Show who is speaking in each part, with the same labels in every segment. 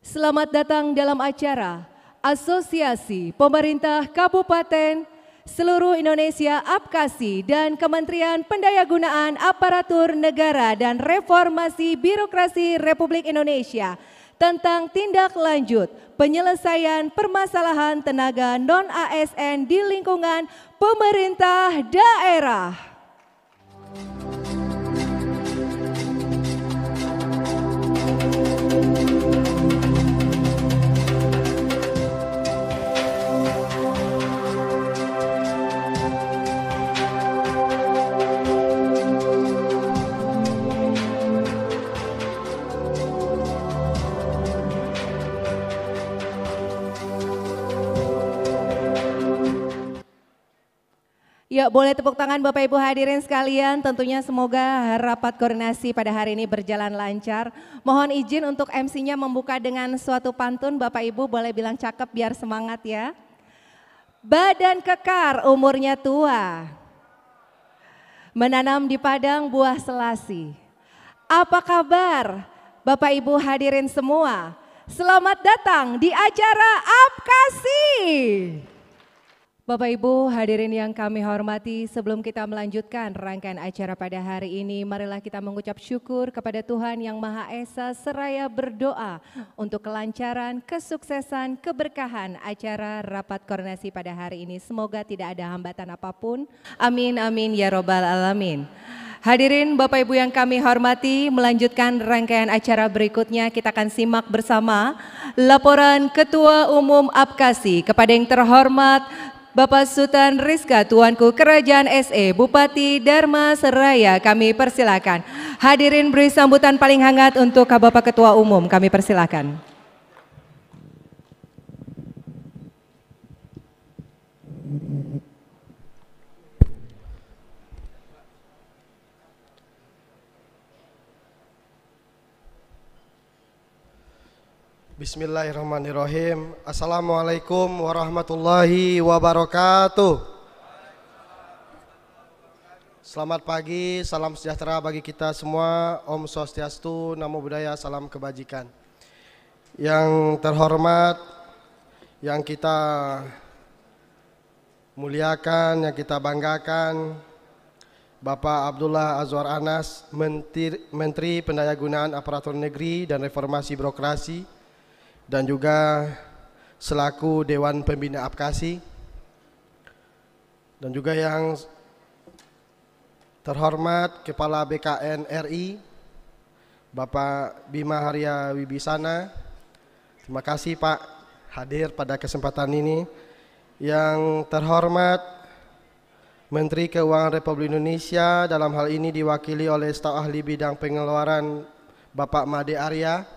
Speaker 1: Selamat datang dalam acara Asosiasi Pemerintah Kabupaten Seluruh Indonesia APKASI dan Kementerian Pendayagunaan Aparatur Negara dan Reformasi Birokrasi Republik Indonesia tentang tindak lanjut penyelesaian permasalahan tenaga non-ASN di lingkungan pemerintah daerah. Ya, boleh tepuk tangan Bapak Ibu hadirin sekalian, tentunya semoga rapat koordinasi pada hari ini berjalan lancar. Mohon izin untuk MC-nya membuka dengan suatu pantun, Bapak Ibu boleh bilang cakep biar semangat ya. Badan kekar umurnya tua, menanam di padang buah selasi. Apa kabar Bapak Ibu hadirin semua? Selamat datang di acara APKASI. Bapak Ibu hadirin yang kami hormati, sebelum kita melanjutkan rangkaian acara pada hari ini, marilah kita mengucap syukur kepada Tuhan Yang Maha Esa seraya berdoa untuk kelancaran, kesuksesan, keberkahan acara rapat koordinasi pada hari ini. Semoga tidak ada hambatan apapun. Amin, amin, ya robbal alamin. Hadirin Bapak Ibu yang kami hormati, melanjutkan rangkaian acara berikutnya kita akan simak bersama laporan Ketua Umum APKASI kepada yang terhormat Bapak Sultan Rizka Tuanku Kerajaan SE Bupati Dharma Seraya, kami persilakan. Hadirin beri sambutan paling hangat untuk Bapak Ketua Umum, kami persilakan.
Speaker 2: Bismillahirrahmanirrahim. Assalamualaikum warahmatullahi wabarakatuh. Selamat pagi, salam sejahtera bagi kita semua. Om Swastiastu, Namo Buddhaya, salam kebajikan. Yang terhormat, yang kita muliakan, yang kita banggakan, Bapak Abdullah Azwar Anas, Menteri Pendayagunaan Aparatur Negeri dan Reformasi Birokrasi, dan juga selaku Dewan Pembina APKASI, dan juga yang terhormat Kepala BKN RI Bapak Bima Arya Wibisana. Terima kasih Pak hadir pada kesempatan ini. Yang terhormat Menteri Keuangan Republik Indonesia, dalam hal ini diwakili oleh staf ahli bidang pengeluaran Bapak Made Arya.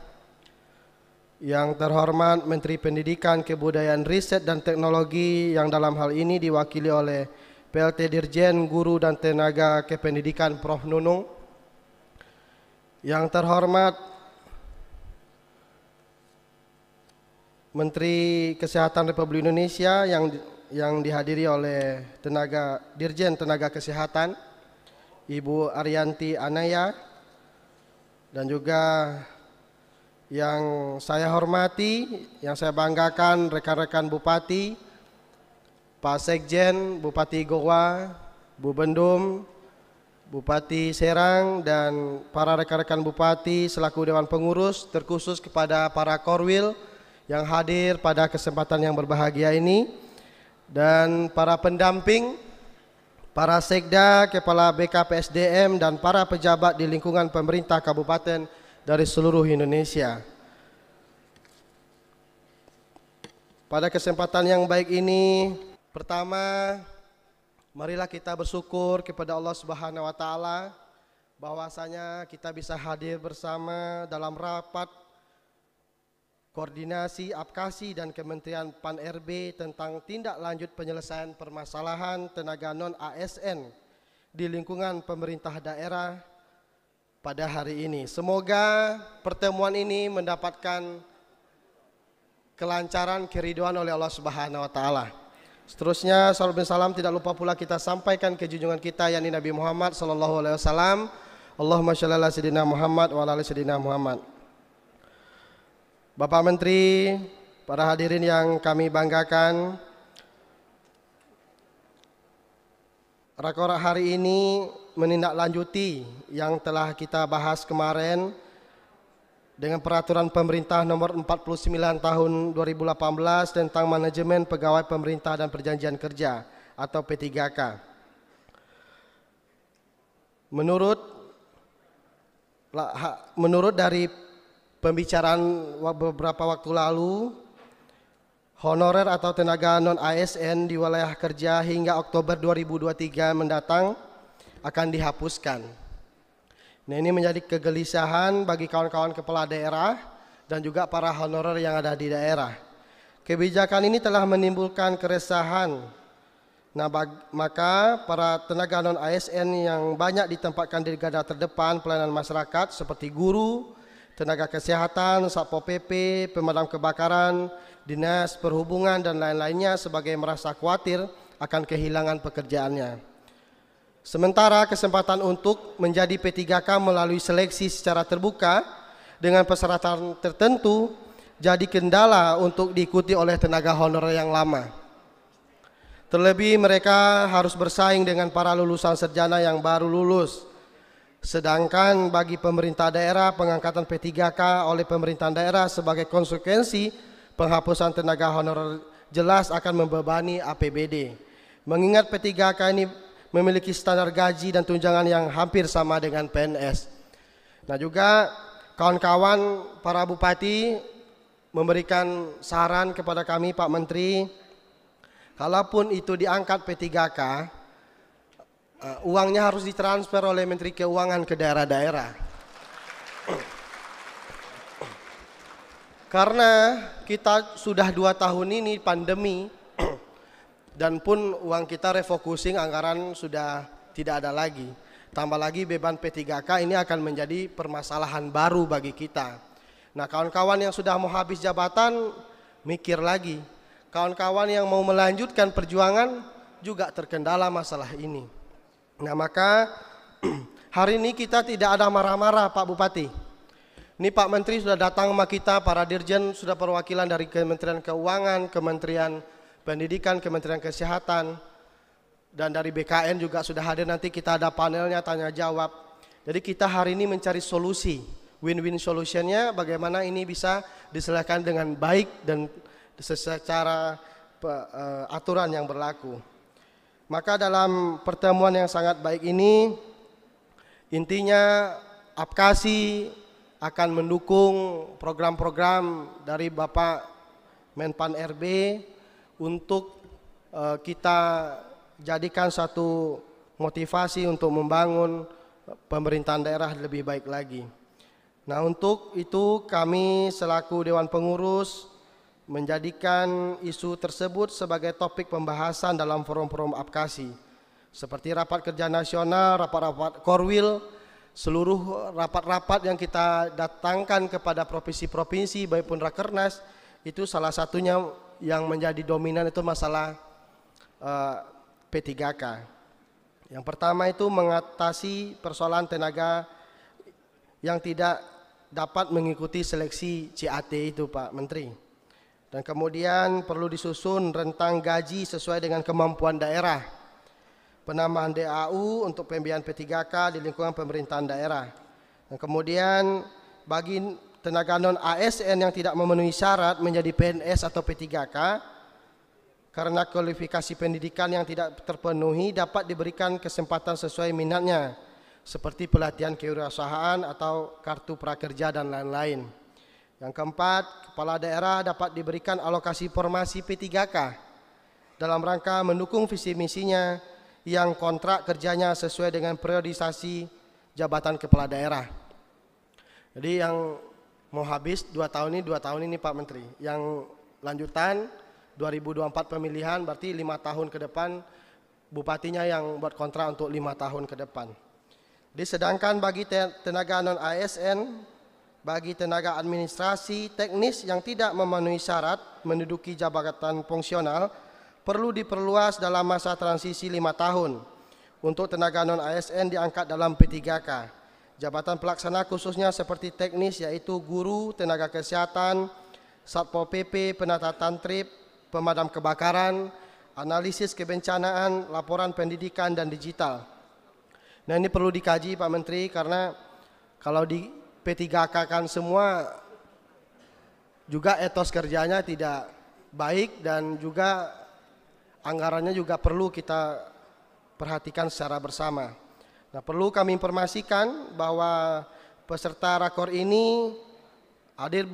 Speaker 2: Yang terhormat Menteri Pendidikan, Kebudayaan, Riset dan Teknologi, yang dalam hal ini diwakili oleh PLT Dirjen Guru dan Tenaga Kependidikan Prof. Nunung. Yang terhormat Menteri Kesehatan Republik Indonesia yang dihadiri oleh Dirjen Tenaga Kesehatan Ibu Arianti Anaya, dan juga yang saya hormati, yang saya banggakan rekan-rekan Bupati, Pak Sekjen, Bupati Goa, Bu Bendum, Bupati Serang, dan para rekan-rekan Bupati selaku Dewan Pengurus, terkhusus kepada para Korwil yang hadir pada kesempatan yang berbahagia ini, dan para pendamping, para Sekda, Kepala BKPSDM, dan para pejabat di lingkungan pemerintah kabupaten dari seluruh Indonesia. Pada kesempatan yang baik ini, pertama, marilah kita bersyukur kepada Allah Subhanahu wa taala bahwasanya kita bisa hadir bersama dalam rapat koordinasi APKASI dan Kementerian Pan-RB tentang tindak lanjut penyelesaian permasalahan tenaga non-ASN di lingkungan pemerintah daerah pada hari ini. Semoga pertemuan ini mendapatkan kelancaran, keridhaan oleh Allah Subhanahu wa taala. Seterusnya salam dan salam tidak lupa pula kita sampaikan ke junjungan kita yakni Nabi Muhammad sallallahu alaihi wasallam. Allahumma shalli ala sayyidina Muhammad wa ala ali sayyidina Muhammad. Bapak Menteri, para hadirin yang kami banggakan, rakor hari ini menindaklanjuti yang telah kita bahas kemarin dengan peraturan pemerintah nomor 49 tahun 2018 tentang manajemen pegawai pemerintah dan perjanjian kerja atau P3K. Menurut dari pembicaraan beberapa waktu lalu, honorer atau tenaga non-ASN di wilayah kerja hingga Oktober 2023 mendatang akan dihapuskan. Nah, ini menjadi kegelisahan bagi kawan-kawan kepala daerah dan juga para honorer yang ada di daerah. Kebijakan ini telah menimbulkan keresahan. Nah, maka para tenaga non-ASN yang banyak ditempatkan di garda terdepan pelayanan masyarakat seperti guru, tenaga kesehatan, Satpol PP, pemadam kebakaran, dinas perhubungan dan lain-lainnya sebagai merasa khawatir akan kehilangan pekerjaannya. Sementara kesempatan untuk menjadi P3K melalui seleksi secara terbuka dengan persyaratan tertentu jadi kendala untuk diikuti oleh tenaga honorer yang lama. Terlebih mereka harus bersaing dengan para lulusan sarjana yang baru lulus. Sedangkan bagi pemerintah daerah, pengangkatan P3K oleh pemerintahan daerah sebagai konsekuensi penghapusan tenaga honorer jelas akan membebani APBD. Mengingat P3K ini memiliki standar gaji dan tunjangan yang hampir sama dengan PNS. Nah, juga kawan-kawan para bupati memberikan saran kepada kami Pak Menteri, kalaupun itu diangkat P3K, uangnya harus ditransfer oleh Menteri Keuangan ke daerah-daerah. Karena kita sudah 2 tahun ini pandemi, dan pun uang kita refocusing, anggaran sudah tidak ada lagi. Tambah lagi beban P3K ini akan menjadi permasalahan baru bagi kita. Nah, kawan-kawan yang sudah mau habis jabatan, mikir lagi. Kawan-kawan yang mau melanjutkan perjuangan juga terkendala masalah ini. Nah, maka hari ini kita tidak ada marah-marah Pak Bupati. Ini Pak Menteri sudah datang sama kita, para dirjen sudah perwakilan dari Kementerian Keuangan, Kementerian Pendidikan, Kementerian Kesehatan, dan dari BKN juga sudah hadir. Nanti kita ada panelnya tanya jawab. Jadi kita hari ini mencari solusi, win-win solutionnya bagaimana ini bisa diselesaikan dengan baik dan secara aturan yang berlaku. Maka dalam pertemuan yang sangat baik ini, intinya APKASI akan mendukung program-program dari Bapak Menpan RB untuk kita jadikan satu motivasi untuk membangun pemerintahan daerah lebih baik lagi. Nah, untuk itu kami selaku Dewan Pengurus menjadikan isu tersebut sebagai topik pembahasan dalam forum-forum APKASI seperti rapat kerja nasional, rapat-rapat Korwil, seluruh rapat-rapat yang kita datangkan kepada provinsi-provinsi maupun Rakernas, itu salah satunya yang menjadi dominan itu masalah P3K. Yang pertama itu mengatasi persoalan tenaga yang tidak dapat mengikuti seleksi CAT itu Pak Menteri. Dan kemudian perlu disusun rentang gaji sesuai dengan kemampuan daerah. Penambahan DAU untuk pembiayaan P3K di lingkungan pemerintahan daerah. Dan kemudian bagi tenaga non-ASN yang tidak memenuhi syarat menjadi PNS atau P3K, karena kualifikasi pendidikan yang tidak terpenuhi dapat diberikan kesempatan sesuai minatnya, seperti pelatihan kewirausahaan atau kartu prakerja dan lain-lain. Yang keempat, kepala daerah dapat diberikan alokasi formasi P3K dalam rangka mendukung visi misinya yang kontrak kerjanya sesuai dengan periodisasi jabatan kepala daerah. Jadi yang mau habis 2 tahun ini Pak Menteri. Yang lanjutan 2024 pemilihan berarti 5 tahun ke depan bupatinya yang buat kontrak untuk 5 tahun ke depan. Jadi sedangkan bagi tenaga non-ASN, bagi tenaga administrasi teknis yang tidak memenuhi syarat menduduki jabatan fungsional perlu diperluas dalam masa transisi 5 tahun. Untuk tenaga non-ASN diangkat dalam P3K. Jabatan pelaksana khususnya seperti teknis yaitu guru, tenaga kesehatan, Satpol PP, penata tantrip, pemadam kebakaran, analisis kebencanaan, laporan pendidikan dan digital. Nah, ini perlu dikaji Pak Menteri, karena kalau di P3K kan semua juga etos kerjanya tidak baik dan juga anggarannya juga perlu kita perhatikan secara bersama. Nah, perlu kami informasikan bahwa peserta rakor ini hadir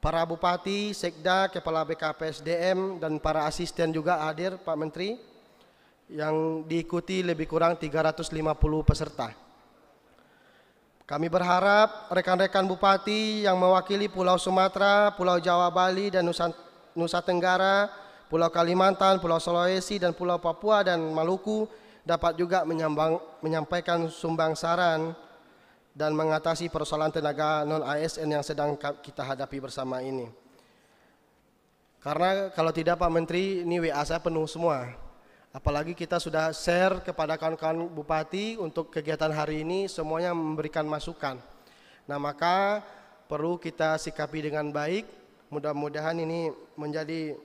Speaker 2: para bupati, sekda, kepala BKPSDM dan para asisten juga hadir Pak Menteri, yang diikuti lebih kurang 350 peserta. Kami berharap rekan-rekan bupati yang mewakili Pulau Sumatera, Pulau Jawa, Bali, dan Nusa Tenggara, Pulau Kalimantan, Pulau Sulawesi, dan Pulau Papua dan Maluku dapat juga menyampaikan sumbang saran dan mengatasi persoalan tenaga non-ASN yang sedang kita hadapi bersama ini. Karena kalau tidak Pak Menteri, ini WA saya penuh semua. Apalagi kita sudah share kepada kawan-kawan bupati untuk kegiatan hari ini, semuanya memberikan masukan. Nah, maka perlu kita sikapi dengan baik. Mudah-mudahan ini menjadi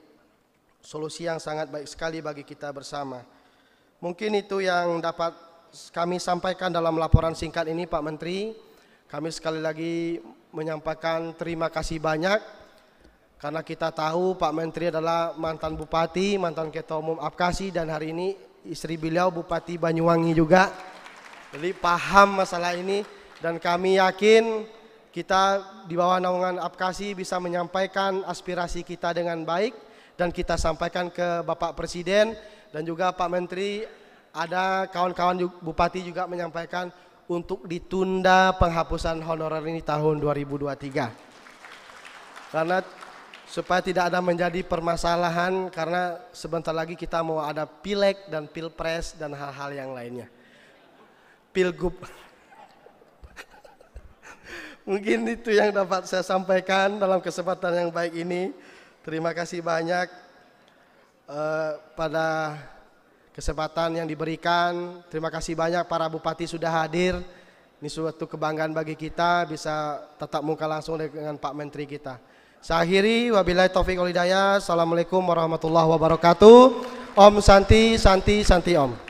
Speaker 2: solusi yang sangat baik sekali bagi kita bersama. Mungkin itu yang dapat kami sampaikan dalam laporan singkat ini Pak Menteri. Kami sekali lagi menyampaikan terima kasih banyak, karena kita tahu Pak Menteri adalah mantan bupati, mantan ketua umum APKASI, dan hari ini istri beliau Bupati Banyuwangi juga. Jadi paham masalah ini, dan kami yakin kita di bawah naungan APKASI bisa menyampaikan aspirasi kita dengan baik, dan kita sampaikan ke Bapak Presiden, dan juga Pak Menteri, ada kawan-kawan bupati juga menyampaikan untuk ditunda penghapusan honorer ini tahun 2023. Karena supaya tidak ada menjadi permasalahan, karena sebentar lagi kita mau ada pileg dan pilpres dan hal-hal yang lainnya. Pilgub. Mungkin itu yang dapat saya sampaikan dalam kesempatan yang baik ini. Terima kasih banyak pada kesempatan yang diberikan. Terima kasih banyak para bupati sudah hadir. Ini suatu kebanggaan bagi kita bisa tatap muka langsung dengan Pak Menteri kita. Saya akhiri, wabillahi taufiq wal hidayah. Assalamualaikum warahmatullahi wabarakatuh. Om Santi, Santi, Santi Om.